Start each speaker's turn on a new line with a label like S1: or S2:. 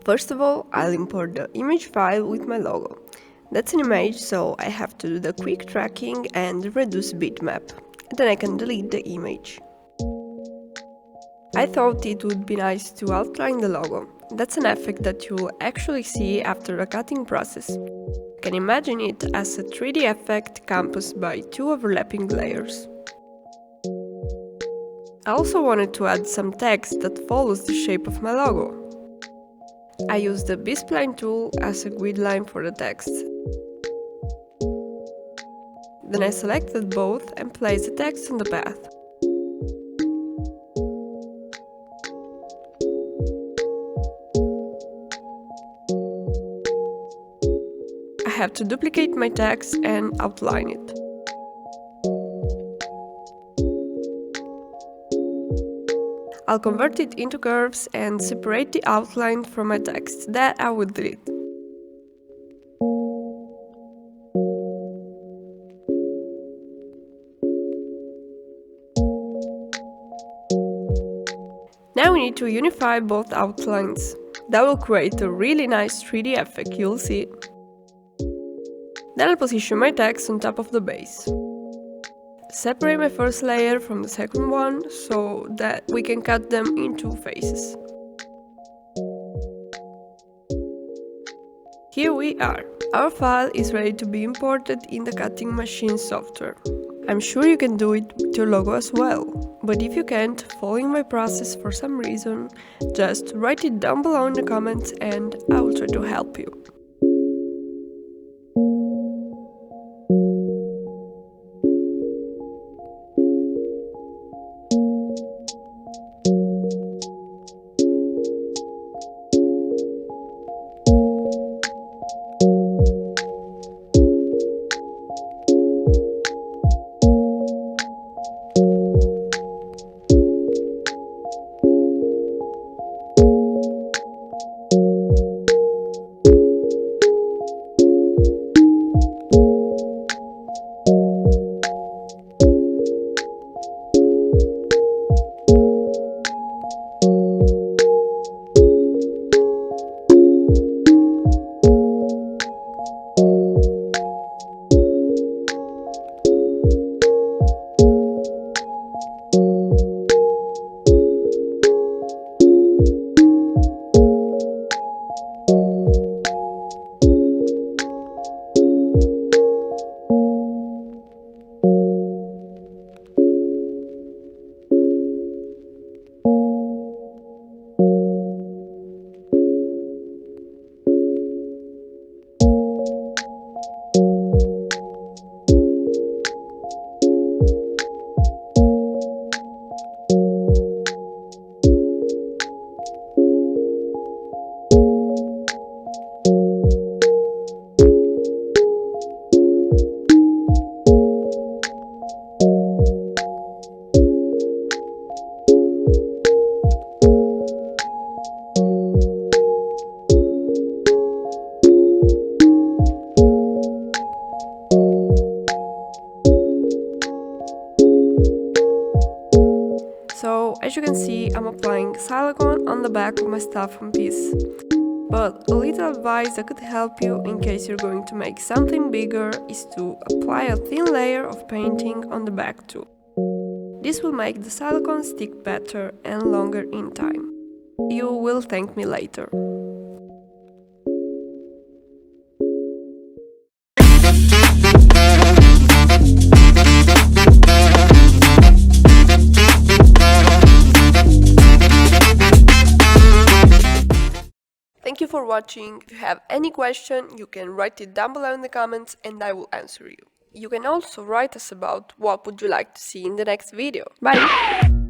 S1: First of all, I'll import the image file with my logo. That's an image, so I have to do the quick tracking and reduce bitmap. Then I can delete the image. I thought it would be nice to outline the logo. That's an effect that you'll actually see after the cutting process. You can imagine it as a 3D effect composed by two overlapping layers. I also wanted to add some text that follows the shape of my logo. I used the B-spline tool as a grid line for the text. Then I selected both and placed the text on the path. I have to duplicate my text and outline it. I'll convert it into curves and separate the outline from my text. That I will delete. Now we need to unify both outlines. That will create a really nice 3D effect, you'll see. Then I'll position my text on top of the base. Separate my first layer from the second one so that we can cut them into phases. Here we are. Our file is ready to be imported in the cutting machine software. I'm sure you can do it with your logo as well, but if you can't, following my process for some reason, just write it down below in the comments and I will try to help you. So, as you can see, I'm applying silicone on the back of my styrofoam piece. But a little advice that could help you in case you're going to make something bigger is to apply a thin layer of painting on the back too. This will make the silicone stick better and longer in time. You will thank me later. Thank you for watching. If you have any question, you can write it down below in the comments and I will answer you. You can also write us about what would you like to see in the next video. Bye!